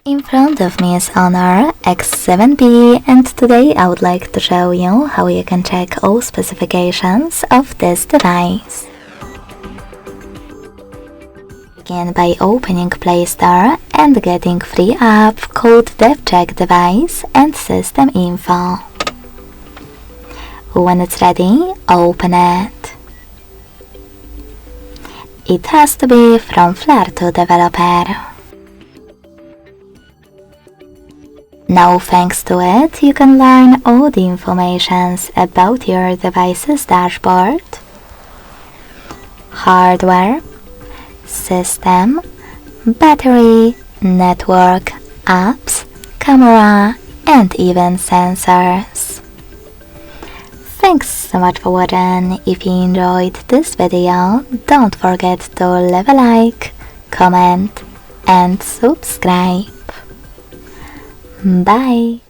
In front of me is HONOR X7b, and today I would like to show you how you can check all specifications of this device. Begin by opening Play Store and getting free app called DevCheck device and System Info. When it's ready, open it. It has to be from Flair2 developer. Now thanks to it, you can learn all the informations about your device's dashboard, hardware, system, battery, network, apps, camera, and even sensors. Thanks so much for watching. If you enjoyed this video, don't forget to leave a like, comment, and subscribe. Bye!